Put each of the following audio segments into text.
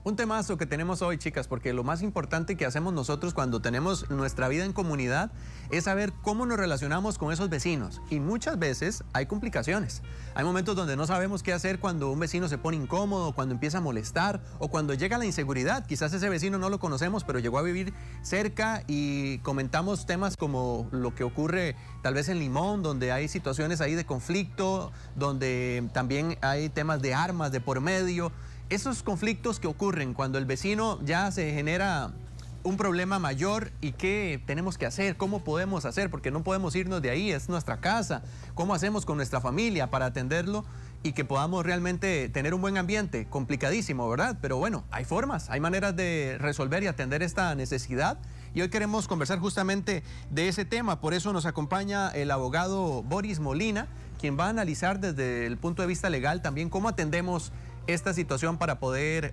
Un temazo que tenemos hoy, chicas, porque lo más importante que hacemos nosotros cuando tenemos nuestra vida en comunidad es saber cómo nos relacionamos con esos vecinos. Y muchas veces hay complicaciones. Hay momentos donde no sabemos qué hacer cuando un vecino se pone incómodo, cuando empieza a molestar o cuando llega la inseguridad. Quizás ese vecino no lo conocemos, pero llegó a vivir cerca y comentamos temas como lo que ocurre tal vez en Limón, donde hay situaciones ahí de conflicto, donde también hay temas de armas de por medio. Esos conflictos que ocurren cuando el vecino ya se genera un problema mayor y qué tenemos que hacer, cómo podemos hacer, porque no podemos irnos de ahí, es nuestra casa, cómo hacemos con nuestra familia para atenderlo y que podamos realmente tener un buen ambiente, complicadísimo, ¿verdad? Pero bueno, hay formas, hay maneras de resolver y atender esta necesidad y hoy queremos conversar justamente de ese tema, por eso nos acompaña el abogado Boris Molina, quien va a analizar desde el punto de vista legal también cómo atendemos esta situación para poder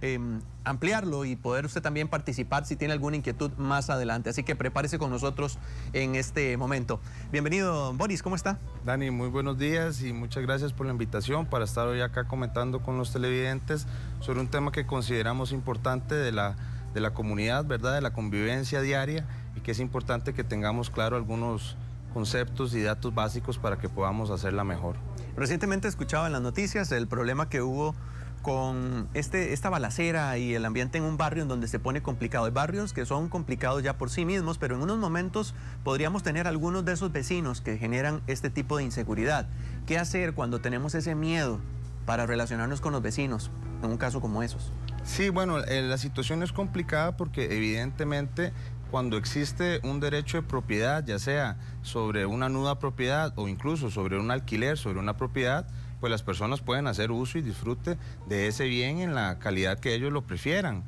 ampliarlo y poder usted también participar si tiene alguna inquietud más adelante. Así que prepárese con nosotros en este momento. Bienvenido, Boris, ¿cómo está? Dani, muy buenos días y muchas gracias por la invitación para estar hoy acá comentando con los televidentes sobre un tema que consideramos importante de la comunidad, ¿verdad? De la convivencia diaria y que es importante que tengamos claro algunos conceptos y datos básicos para que podamos hacerla mejor. Recientemente escuchaba en las noticias el problema que hubo con esta balacera y el ambiente en un barrio en donde se pone complicado. Hay barrios que son complicados ya por sí mismos, pero en unos momentos podríamos tener algunos de esos vecinos que generan este tipo de inseguridad. ¿Qué hacer cuando tenemos ese miedo para relacionarnos con los vecinos en un caso como esos? Sí, bueno, la situación es complicada porque evidentemente cuando existe un derecho de propiedad, ya sea sobre una nuda propiedad o incluso sobre un alquiler, sobre una propiedad, pues las personas pueden hacer uso y disfrute de ese bien en la calidad que ellos lo prefieran.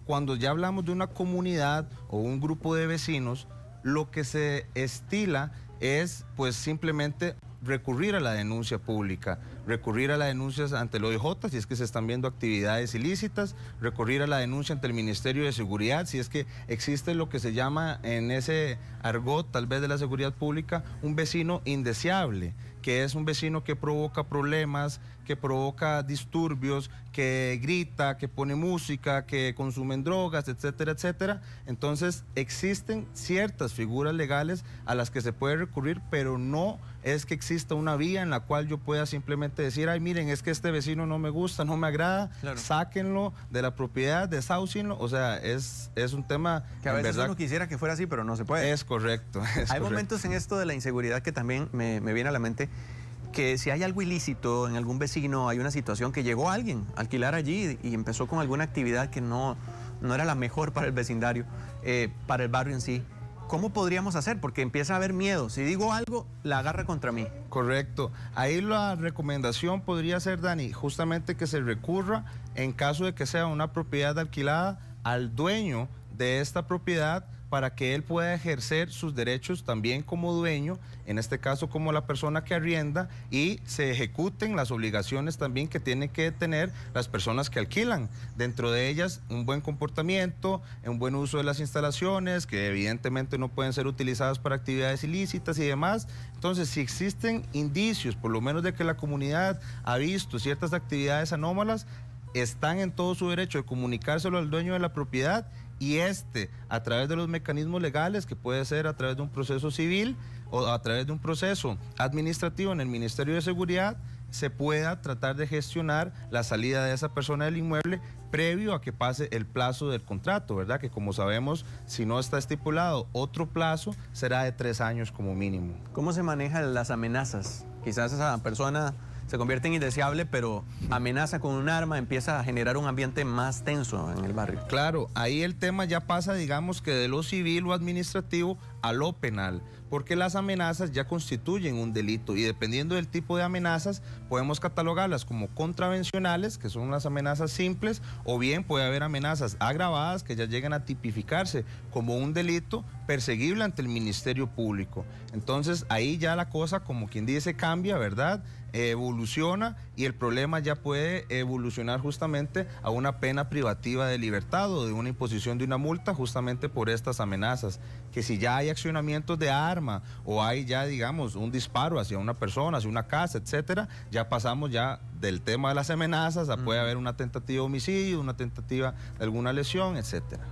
Cuando ya hablamos de una comunidad o un grupo de vecinos, lo que se estila es pues simplemente recurrir a la denuncia pública, recurrir a la denuncia ante el OIJ si es que se están viendo actividades ilícitas, recurrir a la denuncia ante el Ministerio de Seguridad si es que existe lo que se llama en ese argot tal vez de la seguridad pública un vecino indeseable, que es un vecino que provoca problemas, que provoca disturbios, que grita, que pone música, que consumen drogas, etcétera, etcétera. Entonces existen ciertas figuras legales a las que se puede recurrir, pero no es que exista una vía en la cual yo pueda simplemente decir, ay, miren, es que este vecino no me gusta, no me agrada, claro, sáquenlo de la propiedad, desáucienlo. O sea, es un tema que a veces uno quisiera que fuera así, pero no se puede. Es correcto. Hay momentos en esto de la inseguridad que también me viene a la mente que si hay algo ilícito en algún vecino, hay una situación que llegó alguien a alquilar allí y empezó con alguna actividad que no era la mejor para el vecindario, para el barrio en sí. ¿Cómo podríamos hacer? Porque empieza a haber miedo. Si digo algo, la agarra contra mí. Correcto. Ahí la recomendación podría ser, Dani, justamente que se recurra, en caso de que sea una propiedad alquilada, al dueño de esta propiedad para que él pueda ejercer sus derechos también como dueño, en este caso como la persona que arrienda, y se ejecuten las obligaciones también que tienen que tener las personas que alquilan. Dentro de ellas, un buen comportamiento, un buen uso de las instalaciones, que evidentemente no pueden ser utilizadas para actividades ilícitas y demás. Entonces, si existen indicios, por lo menos de que la comunidad ha visto ciertas actividades anómalas, están en todo su derecho de comunicárselo al dueño de la propiedad y a través de los mecanismos legales, que puede ser a través de un proceso civil o a través de un proceso administrativo en el Ministerio de Seguridad, se pueda tratar de gestionar la salida de esa persona del inmueble previo a que pase el plazo del contrato, ¿verdad? Que como sabemos, si no está estipulado otro plazo, será de 3 años como mínimo. ¿Cómo se manejan las amenazas? Quizás esa persona se convierte en indeseable, pero amenaza con un arma, empieza a generar un ambiente más tenso en el barrio. Claro, ahí el tema ya pasa, digamos, que de lo civil o administrativo a lo penal, porque las amenazas ya constituyen un delito y dependiendo del tipo de amenazas podemos catalogarlas como contravencionales, que son las amenazas simples, o bien puede haber amenazas agravadas que ya llegan a tipificarse como un delito perseguible ante el Ministerio Público. Entonces ahí ya la cosa, como quien dice, cambia, ¿verdad? evoluciona y el problema ya puede evolucionar justamente a una pena privativa de libertad o de una imposición de una multa justamente por estas amenazas. Que si ya hay accionamientos de arma o hay ya, digamos, un disparo hacia una persona, hacia una casa, etcétera, ya pasamos ya del tema de las amenazas a puede haber una tentativa de homicidio, una tentativa de alguna lesión, etcétera.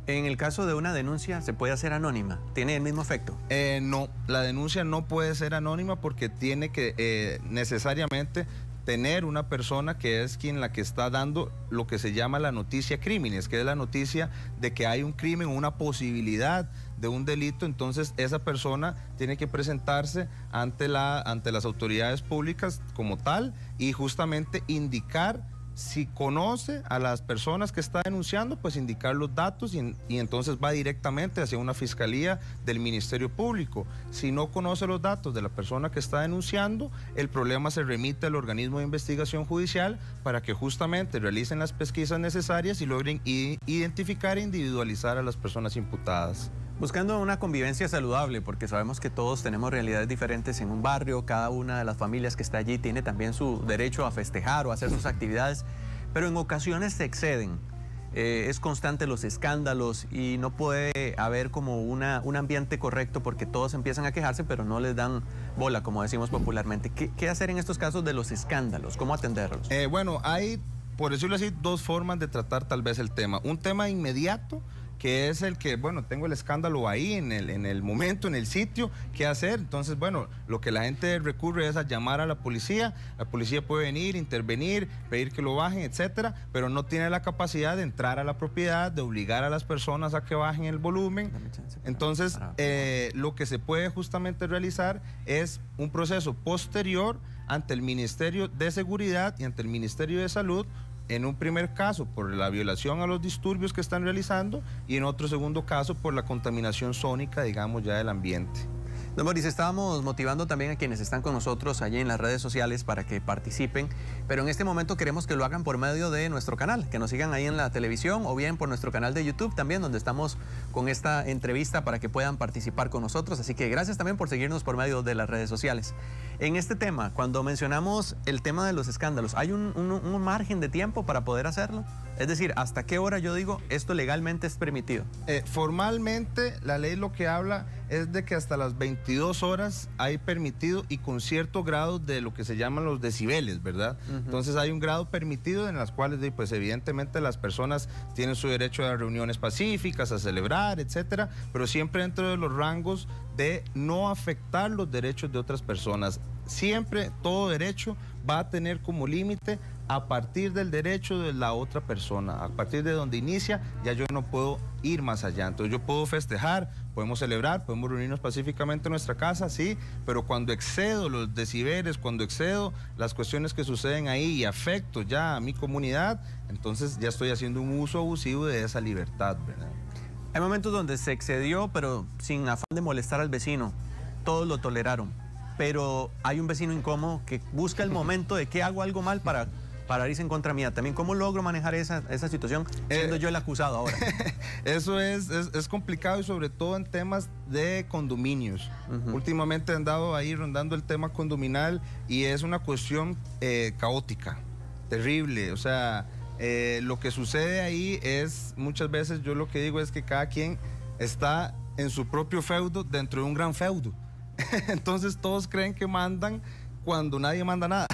En el caso de una denuncia, ¿se puede hacer anónima? ¿Tiene el mismo efecto? No, la denuncia no puede ser anónima porque tiene que necesariamente tener una persona que es la que está dando lo que se llama la noticia crímenes, que es la noticia de que hay un crimen o una posibilidad de un delito. Entonces esa persona tiene que presentarse ante las autoridades públicas como tal y justamente indicar si conoce a las personas que está denunciando, pues indicar los datos y entonces va directamente hacia una fiscalía del Ministerio Público. Si no conoce los datos de la persona que está denunciando, el problema se remite al organismo de investigación judicial para que justamente realicen las pesquisas necesarias y logren identificar e individualizar a las personas imputadas. Buscando una convivencia saludable, porque sabemos que todos tenemos realidades diferentes en un barrio, cada una de las familias que está allí tiene también su derecho a festejar o a hacer sus actividades, pero en ocasiones se exceden. Es constante los escándalos y no puede haber como un ambiente correcto porque todos empiezan a quejarse, pero no les dan bola, como decimos popularmente. ¿Qué hacer en estos casos de los escándalos? ¿Cómo atenderlos? Bueno, hay, por decirlo así, dos formas de tratar tal vez el tema. Un tema inmediato, que es el que, bueno, tengo el escándalo ahí en el momento, en el sitio, ¿qué hacer? Entonces, bueno, lo que la gente recurre es a llamar a la policía puede venir, intervenir, pedir que lo bajen, etcétera, pero no tiene la capacidad de entrar a la propiedad, de obligar a las personas a que bajen el volumen. Entonces, lo que se puede justamente realizar es un proceso posterior ante el Ministerio de Seguridad y ante el Ministerio de Salud, en un primer caso por la violación a los disturbios que están realizando y en otro segundo caso por la contaminación sónica, digamos, ya del ambiente. Don Boris, estábamos motivando también a quienes están con nosotros allí en las redes sociales para que participen, pero en este momento queremos que lo hagan por medio de nuestro canal, que nos sigan ahí en la televisión o bien por nuestro canal de YouTube también, donde estamos con esta entrevista para que puedan participar con nosotros. Así que gracias también por seguirnos por medio de las redes sociales. En este tema, cuando mencionamos el tema de los escándalos, ¿hay un margen de tiempo para poder hacerlo? Es decir, ¿hasta qué hora yo digo esto legalmente es permitido? Formalmente, la ley lo que habla es de que hasta las 22 horas hay permitido y con cierto grado de lo que se llaman los decibeles, ¿verdad? Entonces hay un grado permitido en las cuales, pues evidentemente las personas tienen su derecho a reuniones pacíficas, a celebrar, etcétera, pero siempre dentro de los rangos de no afectar los derechos de otras personas. Siempre todo derecho va a tener como límite a partir del derecho de la otra persona. A partir de donde inicia, ya yo no puedo ir más allá. Entonces yo puedo festejar, podemos celebrar, podemos reunirnos pacíficamente en nuestra casa, sí, pero cuando excedo los decibeles, cuando excedo las cuestiones que suceden ahí y afecto ya a mi comunidad, entonces ya estoy haciendo un uso abusivo de esa libertad, ¿verdad? Hay momentos donde se excedió, pero sin afán de molestar al vecino. Todos lo toleraron, pero hay un vecino incómodo que busca el momento de que hago algo mal para irse en contra mía. También, ¿cómo logro manejar esa situación siendo yo el acusado ahora? Eso es complicado y sobre todo en temas de condominios. Últimamente he andado ahí rondando el tema condominal y es una cuestión caótica, terrible. O sea, lo que sucede ahí es, muchas veces yo lo que digo es que cada quien está en su propio feudo dentro de un gran feudo. Entonces todos creen que mandan cuando nadie manda nada.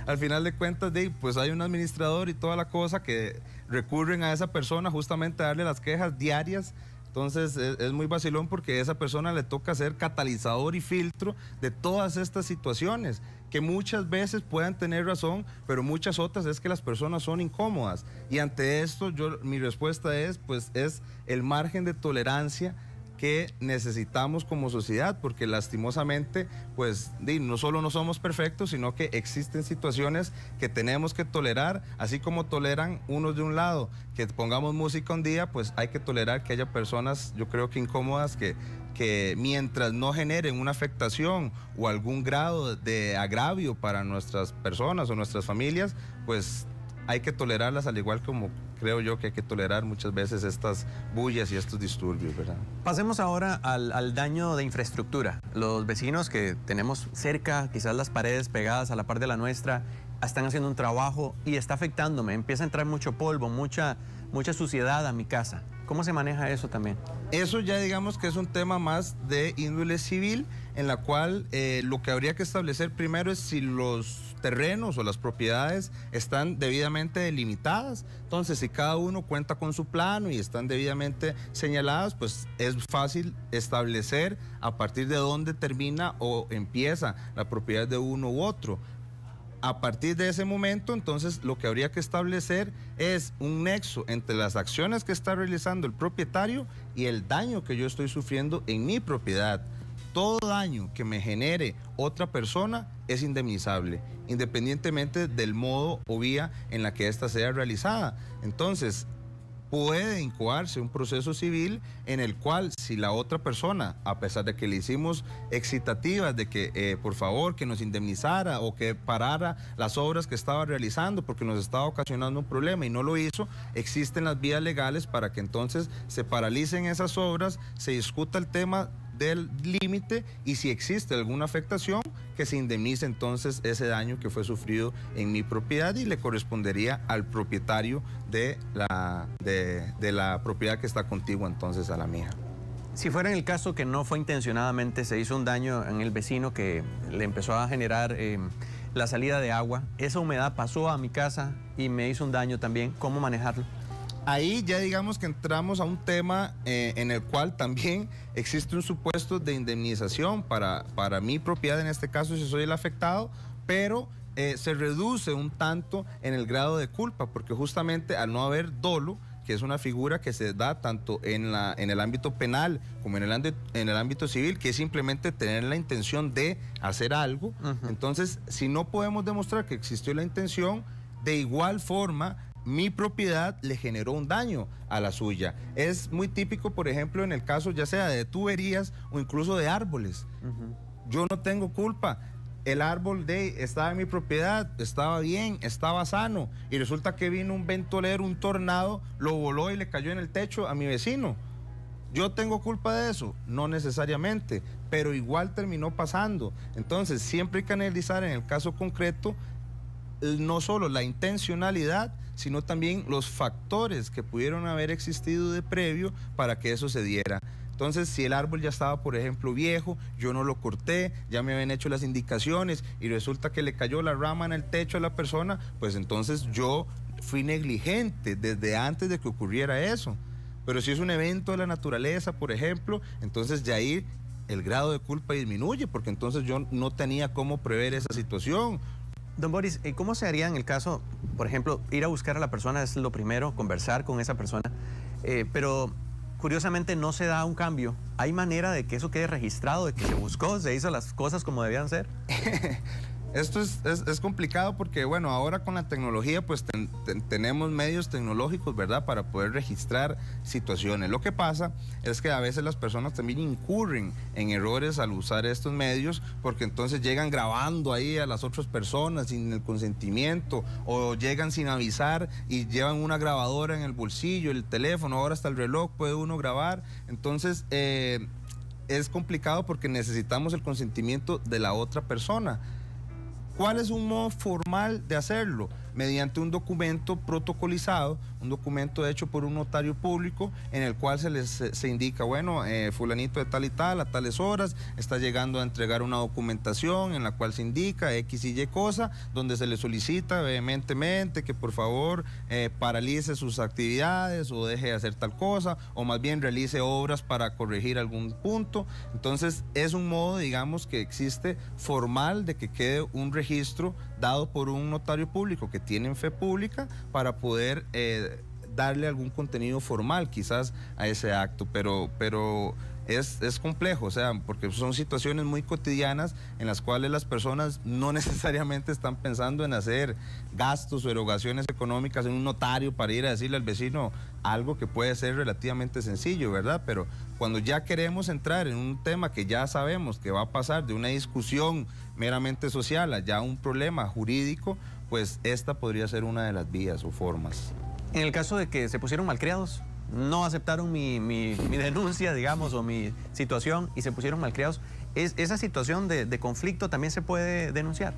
Al final de cuentas, pues hay un administrador y toda la cosa que recurren a esa persona justamente a darle las quejas diarias. Entonces es muy vacilón porque a esa persona le toca ser catalizador y filtro de todas estas situaciones que muchas veces puedan tener razón, pero muchas otras es que las personas son incómodas. Y ante esto mi respuesta es, pues es el margen de tolerancia que necesitamos como sociedad, porque lastimosamente, pues no solo no somos perfectos, sino que existen situaciones que tenemos que tolerar, así como toleran unos de un lado, que pongamos música un día, pues hay que tolerar que haya personas, yo creo que incómodas, que mientras no generen una afectación o algún grado de agravio para nuestras personas o nuestras familias, pues hay que tolerarlas, al igual como creo yo que hay que tolerar muchas veces estas bullas y estos disturbios, ¿verdad? Pasemos ahora al daño de infraestructura. Los vecinos que tenemos cerca, quizás las paredes pegadas a la par de la nuestra, están haciendo un trabajo y está afectándome. Empieza a entrar mucho polvo, mucha suciedad a mi casa. ¿Cómo se maneja eso también? Eso ya digamos que es un tema más de índole civil, en la cual lo que habría que establecer primero es si los terrenos o las propiedades están debidamente delimitadas. Entonces, si cada uno cuenta con su plano y están debidamente señaladas, pues es fácil establecer a partir de dónde termina o empieza la propiedad de uno u otro. A partir de ese momento, entonces, lo que habría que establecer es un nexo entre las acciones que está realizando el propietario y el daño que yo estoy sufriendo en mi propiedad. Todo daño que me genere otra persona es indemnizable, independientemente del modo o vía en la que ésta sea realizada. Entonces, puede incoarse un proceso civil en el cual, si la otra persona, a pesar de que le hicimos excitativas de que por favor que nos indemnizara o que parara las obras que estaba realizando porque nos estaba ocasionando un problema y no lo hizo, existen las vías legales para que entonces se paralicen esas obras, se discuta el tema del límite y si existe alguna afectación, que se indemnice entonces ese daño que fue sufrido en mi propiedad y le correspondería al propietario de la propiedad que está contigua entonces a la mía. Si fuera en el caso que no fue intencionadamente, se hizo un daño en el vecino que le empezó a generar la salida de agua, esa humedad pasó a mi casa y me hizo un daño también, ¿cómo manejarlo? Ahí ya digamos que entramos a un tema en el cual también existe un supuesto de indemnización para mi propiedad, en este caso si soy el afectado, pero se reduce un tanto en el grado de culpa, porque justamente al no haber dolo, que es una figura que se da tanto en el ámbito penal como en el ámbito civil, que es simplemente tener la intención de hacer algo. Entonces, si no podemos demostrar que existió la intención, de igual forma mi propiedad le generó un daño a la suya. Es muy típico, por ejemplo, en el caso ya sea de tuberías o incluso de árboles. Yo no tengo culpa. El árbol estaba en mi propiedad, estaba bien, estaba sano, y resulta que vino un ventolero, un tornado, lo voló y le cayó en el techo a mi vecino. ¿Yo tengo culpa de eso? No necesariamente, pero igual terminó pasando. Entonces, siempre hay que analizar en el caso concreto no solo la intencionalidad, sino también los factores que pudieron haber existido de previo para que eso se diera. Entonces, si el árbol ya estaba, por ejemplo, viejo, yo no lo corté, ya me habían hecho las indicaciones y resulta que le cayó la rama en el techo a la persona, pues entonces yo fui negligente desde antes de que ocurriera eso. Pero si es un evento de la naturaleza, por ejemplo, entonces ya ahí el grado de culpa disminuye, porque entonces yo no tenía cómo prever esa situación. Don Boris, ¿cómo se haría en el caso, por ejemplo, ir a buscar a la persona es lo primero, conversar con esa persona, pero curiosamente no se da un cambio? ¿Hay manera de que eso quede registrado, de que se buscó, se hizo las cosas como debían ser? Esto es complicado porque, bueno, ahora con la tecnología pues tenemos medios tecnológicos, ¿verdad?, para poder registrar situaciones. Lo que pasa es que a veces las personas también incurren en errores al usar estos medios, porque entonces llegan grabando ahí a las otras personas sin el consentimiento, o llegan sin avisar y llevan una grabadora en el bolsillo, el teléfono, ahora hasta el reloj puede uno grabar. Entonces es complicado porque necesitamos el consentimiento de la otra persona. ¿Cuál es un modo formal de hacerlo? Mediante un documento protocolizado, un documento hecho por un notario público en el cual se indica, bueno, fulanito de tal y tal, a tales horas, está llegando a entregar una documentación en la cual se indica X y Y cosa, donde se le solicita vehementemente que por favor paralice sus actividades o deje de hacer tal cosa, o más bien realice obras para corregir algún punto. Entonces es un modo, digamos, que existe formal de que quede un registro dado por un notario público que tiene fe pública para poder darle algún contenido formal quizás a ese acto, pero es complejo, o sea, porque son situaciones muy cotidianas en las cuales las personas no necesariamente están pensando en hacer gastos o erogaciones económicas en un notario para ir a decirle al vecino algo que puede ser relativamente sencillo, ¿verdad? Pero cuando ya queremos entrar en un tema que ya sabemos que va a pasar de una discusión meramente social a ya un problema jurídico, pues esta podría ser una de las vías o formas. En el caso de que se pusieron malcriados, no aceptaron mi denuncia, digamos, o mi situación y se pusieron malcriados, ¿esa situación de conflicto también se puede denunciar?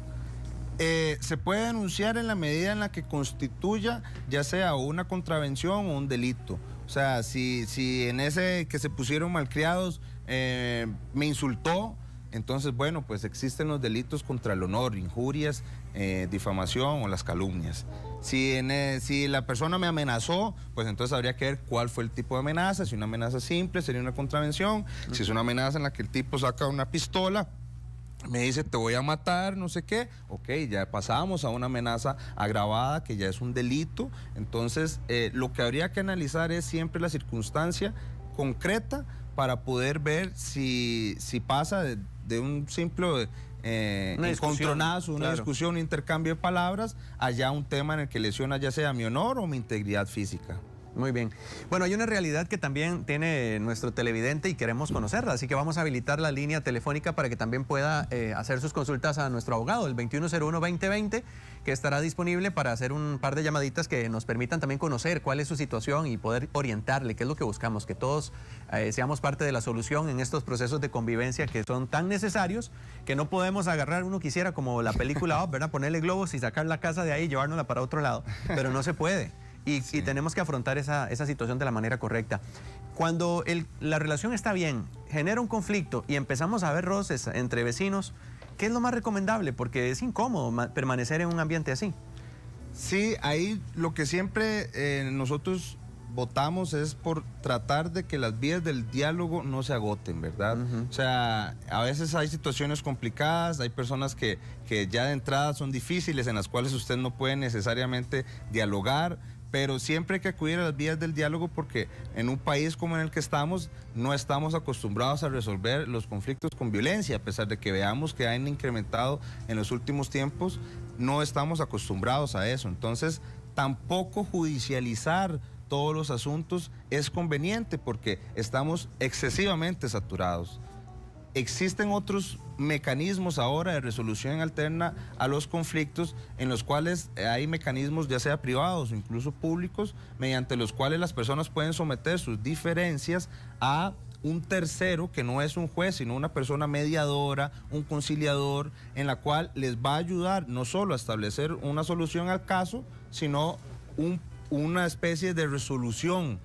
Se puede denunciar en la medida en la que constituya ya sea una contravención o un delito. O sea, si en ese que se pusieron malcriados me insultó, entonces, bueno, pues existen los delitos contra el honor, injurias, difamación o las calumnias. Si la persona me amenazó, pues entonces habría que ver cuál fue el tipo de amenaza. Si una amenaza simple sería una contravención. Si es una amenaza en la que el tipo saca una pistola, me dice te voy a matar, no sé qué, ok, ya pasamos a una amenaza agravada que ya es un delito. Entonces lo que habría que analizar es siempre la circunstancia concreta para poder ver si pasa de un simple encontronazo, una discusión, un intercambio de palabras, allá un tema en el que lesiona ya sea mi honor o mi integridad física. Muy bien. Bueno, hay una realidad que también tiene nuestro televidente y queremos conocerla, así que vamos a habilitar la línea telefónica para que también pueda hacer sus consultas a nuestro abogado, el 2101-2020, que estará disponible para hacer un par de llamaditas que nos permitan también conocer cuál es su situación y poder orientarle, qué es lo que buscamos, que todos seamos parte de la solución en estos procesos de convivencia que son tan necesarios que no podemos agarrar, uno quisiera como la película Up, ¿verdad? Ponerle globos y sacar la casa de ahí y llevárnosla para otro lado, pero no se puede. Y tenemos que afrontar esa situación de la manera correcta. Cuando la relación está bien, genera un conflicto y empezamos a ver roces entre vecinos, ¿qué es lo más recomendable? Porque es incómodo permanecer en un ambiente así. Sí, ahí lo que siempre nosotros votamos es por tratar de que las vías del diálogo no se agoten, ¿verdad? O sea, a veces hay situaciones complicadas, hay personas que ya de entrada son difíciles, en las cuales usted no puede necesariamente dialogar, pero siempre hay que acudir a las vías del diálogo porque en un país como en el que estamos no estamos acostumbrados a resolver los conflictos con violencia, a pesar de que veamos que han incrementado en los últimos tiempos, no estamos acostumbrados a eso. Entonces, tampoco judicializar todos los asuntos es conveniente porque estamos excesivamente saturados. Existen otros mecanismos ahora de resolución alterna a los conflictos en los cuales hay mecanismos ya sea privados o incluso públicos mediante los cuales las personas pueden someter sus diferencias a un tercero que no es un juez sino una persona mediadora, un conciliador en la cual les va a ayudar no solo a establecer una solución al caso sino una especie de resolución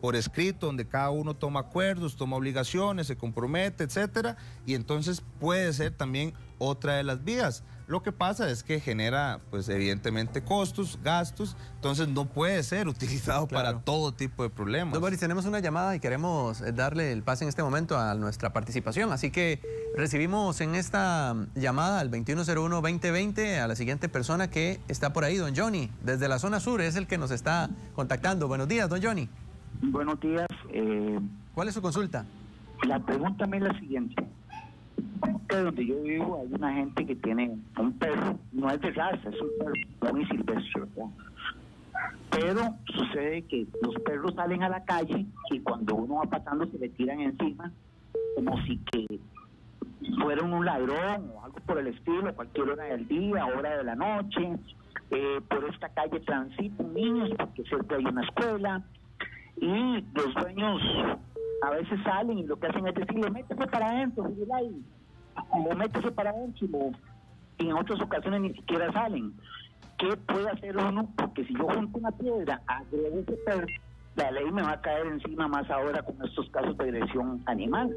por escrito donde cada uno toma acuerdos, toma obligaciones, se compromete, etcétera, y entonces puede ser también otra de las vías. Lo que pasa es que genera, pues evidentemente, costos, gastos, entonces no puede ser utilizado para todo tipo de problemas. Don Boris, tenemos una llamada y queremos darle el pase en este momento a nuestra participación, así que recibimos en esta llamada al 2101-2020 a la siguiente persona que está por ahí, don Johnny, desde la zona sur, es el que nos está contactando. Buenos días, don Johnny. Buenos días. ¿Cuál es su consulta? La pregunta es la siguiente. Donde yo vivo hay una gente que tiene un perro, no es de raza, es un perro muy silvestre, ¿verdad? Pero sucede que los perros salen a la calle y cuando uno va pasando se le tiran encima como si que fueran un ladrón o algo por el estilo, a cualquier hora del día, hora de la noche. Por esta calle transitan niños porque cerca hay una escuela y los dueños a veces salen y lo que hacen es decirle métese para adentro, o métese para adentro, y en otras ocasiones ni siquiera salen. ¿Qué puede hacer uno? Porque si yo junto una piedra, agrego ese perro, la ley me va a caer encima más ahora con estos casos de agresión animal.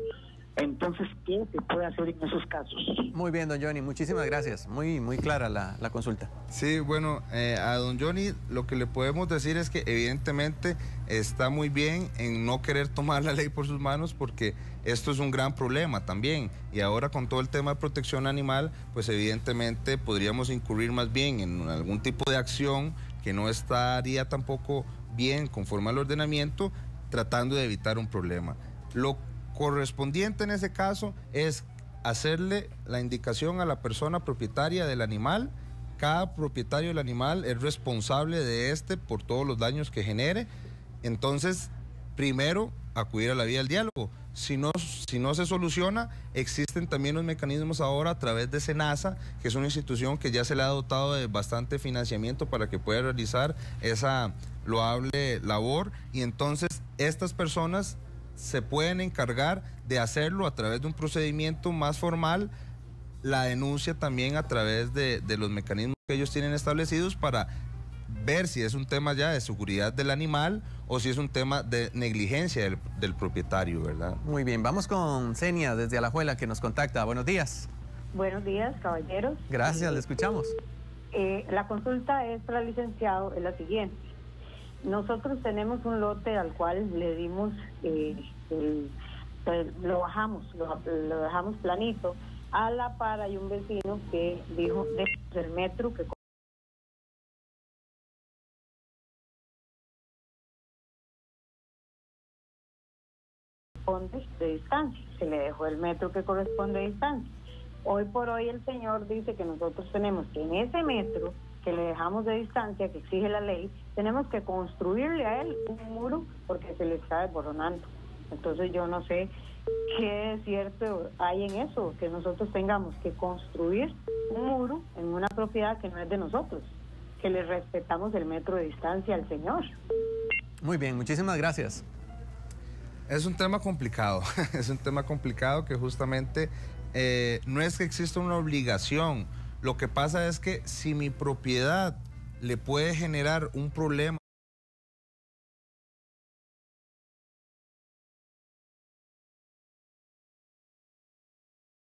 Entonces, ¿qué se puede hacer en esos casos? Muy bien, don Johnny, muchísimas gracias. Muy clara la consulta. Sí, bueno, a don Johnny lo que le podemos decir es que evidentemente está muy bien en no querer tomar la ley por sus manos porque esto es un gran problema también. Y ahora con todo el tema de protección animal, pues evidentemente podríamos incurrir más bien en algún tipo de acción que no estaría tampoco bien conforme al ordenamiento, tratando de evitar un problema. Lo correspondiente en ese caso es hacerle la indicación a la persona propietaria del animal. Cada propietario del animal es responsable de por todos los daños que genere. Entonces, primero acudir a la vía del diálogo. Si no se soluciona, existen también los mecanismos ahora a través de SENASA, que es una institución que ya se le ha dotado de bastante financiamiento para que pueda realizar esa loable labor, y entonces estas personas se pueden encargar de hacerlo a través de un procedimiento más formal, la denuncia también a través de los mecanismos que ellos tienen establecidos para ver si es un tema ya de seguridad del animal o si es un tema de negligencia del propietario, ¿verdad? Muy bien, vamos con Senia desde Alajuela que nos contacta. Buenos días. Buenos días, caballeros. Gracias, le escuchamos. La consulta es para el licenciado, es la siguiente. Nosotros tenemos un lote al cual le dimos, lo dejamos planito. A la par hay un vecino que dijo del metro que corresponde de distancia, se le dejó el metro que corresponde de distancia. Hoy por hoy el señor dice que nosotros tenemos que en ese metro que le dejamos de distancia, que exige la ley, tenemos que construirle a él un muro porque se le está desboronando. Entonces yo no sé qué es cierto hay en eso, que nosotros tengamos que construir un muro en una propiedad que no es de nosotros, que le respetamos el metro de distancia al señor. Muy bien, muchísimas gracias. Es un tema complicado, es un tema complicado que justamente no es que exista una obligación. Lo que pasa es que si mi propiedad le puede generar un problema,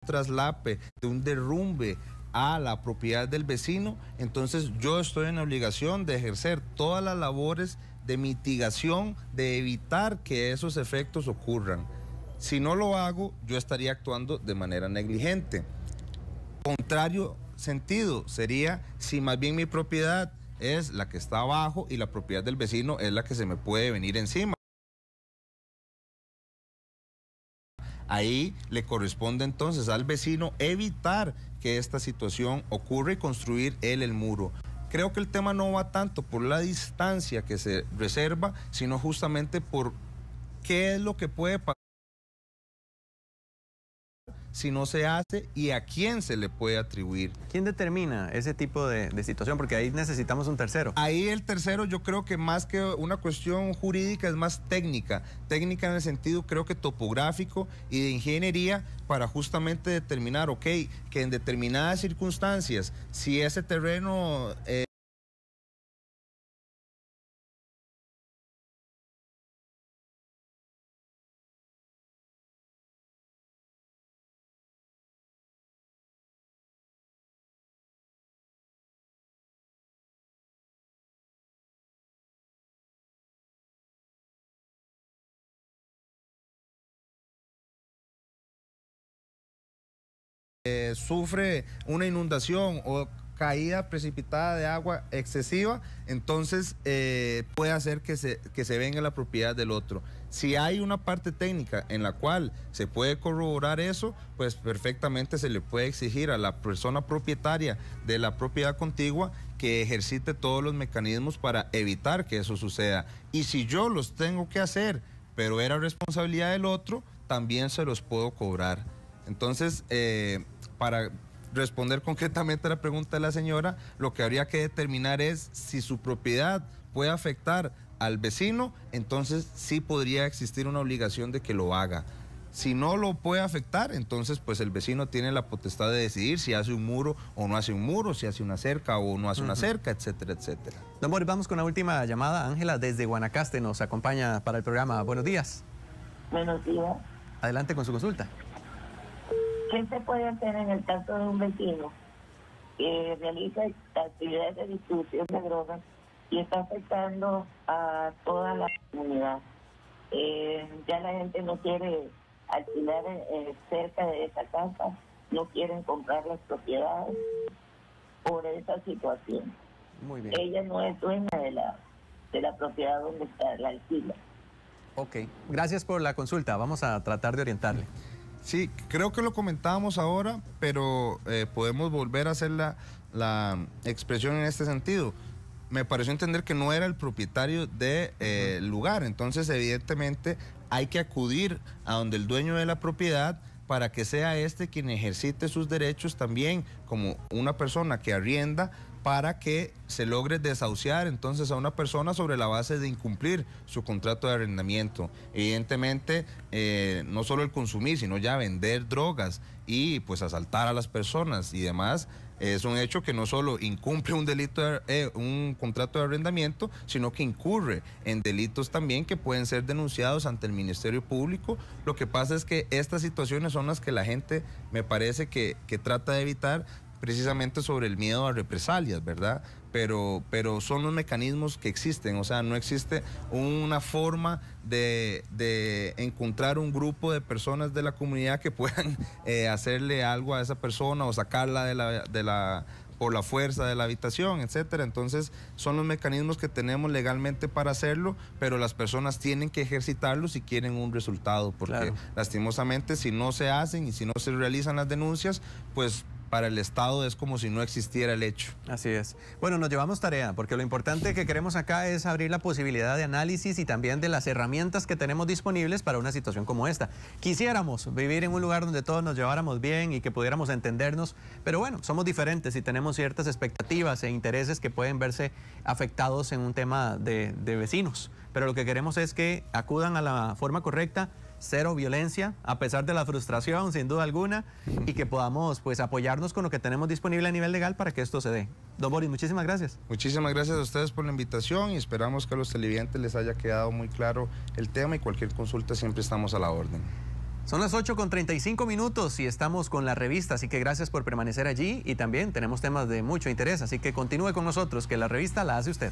un traslape, de un derrumbe a la propiedad del vecino, entonces yo estoy en la obligación de ejercer todas las labores de mitigación, de evitar que esos efectos ocurran. Si no lo hago, yo estaría actuando de manera negligente. Contrario sentido sería si más bien mi propiedad es la que está abajo y la propiedad del vecino es la que se me puede venir encima. Ahí le corresponde entonces al vecino evitar que esta situación ocurra y construir él el muro. Creo que el tema no va tanto por la distancia que se reserva, sino justamente por qué es lo que puede pasar si no se hace y a quién se le puede atribuir. ¿Quién determina ese tipo de situación? Porque ahí necesitamos un tercero. Ahí el tercero yo creo que más que una cuestión jurídica es más técnica. Técnica en el sentido creo que topográfico y de ingeniería para justamente determinar, ok, que en determinadas circunstancias, si ese terreno... sufre una inundación o caída precipitada de agua excesiva, entonces puede hacer que se venga la propiedad del otro. Si hay una parte técnica en la cual se puede corroborar eso, pues perfectamente se le puede exigir a la persona propietaria de la propiedad contigua que ejercite todos los mecanismos para evitar que eso suceda. Y si yo los tengo que hacer, pero era responsabilidad del otro, también se los puedo cobrar. Entonces, para responder concretamente a la pregunta de la señora, lo que habría que determinar es si su propiedad puede afectar al vecino, entonces sí podría existir una obligación de que lo haga. Si no lo puede afectar, entonces pues el vecino tiene la potestad de decidir si hace un muro o no hace un muro, si hace una cerca o no hace una cerca, etcétera, etcétera. Don Boris, vamos con la última llamada. Ángela desde Guanacaste nos acompaña para el programa. Buenos días. Buenos días. Adelante con su consulta. ¿Qué se puede hacer en el caso de un vecino que realiza actividades de distribución de drogas y está afectando a toda la comunidad? Ya la gente no quiere alquilar cerca de esa casa, no quieren comprar las propiedades por esa situación. Muy bien. Ella no es dueña de la propiedad donde está, la alquila. Ok, gracias por la consulta. Vamos a tratar de orientarle. Sí, creo que lo comentábamos ahora, pero podemos volver a hacer la expresión en este sentido. me pareció entender que no era el propietario del lugar. Entonces, evidentemente, hay que acudir a donde el dueño de la propiedad para que sea este quien ejercite sus derechos también como una persona que arrienda, para que se logre desahuciar entonces a una persona sobre la base de incumplir su contrato de arrendamiento. Evidentemente, no solo el consumir, sino ya vender drogas y pues asaltar a las personas y demás, es un hecho que no solo incumple un delito, un contrato de arrendamiento, sino que incurre en delitos también que pueden ser denunciados ante el Ministerio Público. Lo que pasa es que estas situaciones son las que la gente me parece que trata de evitar, precisamente sobre el miedo a represalias, ¿verdad? Pero son los mecanismos que existen, o sea, no existe una forma de encontrar un grupo de personas de la comunidad que puedan hacerle algo a esa persona o sacarla por la fuerza de la habitación, etcétera. Entonces, son los mecanismos que tenemos legalmente para hacerlo, pero las personas tienen que ejercitarlos si quieren un resultado, porque lastimosamente, si no se hacen y si no se realizan las denuncias, pues para el Estado es como si no existiera el hecho. Así es. Bueno, nos llevamos tarea, porque lo importante que queremos acá es abrir la posibilidad de análisis y también de las herramientas que tenemos disponibles para una situación como esta. Quisiéramos vivir en un lugar donde todos nos lleváramos bien y que pudiéramos entendernos, pero bueno, somos diferentes y tenemos ciertas expectativas e intereses que pueden verse afectados en un tema de vecinos. Pero lo que queremos es que acudan a la forma correcta, cero violencia, a pesar de la frustración, sin duda alguna, y que podamos pues apoyarnos con lo que tenemos disponible a nivel legal para que esto se dé. Don Boris, muchísimas gracias. Muchísimas gracias a ustedes por la invitación y esperamos que a los televidentes les haya quedado muy claro el tema, y cualquier consulta siempre estamos a la orden. Son las 8:35 y estamos con la revista, así que gracias por permanecer allí, y también tenemos temas de mucho interés, así que continúe con nosotros, que la revista la hace usted.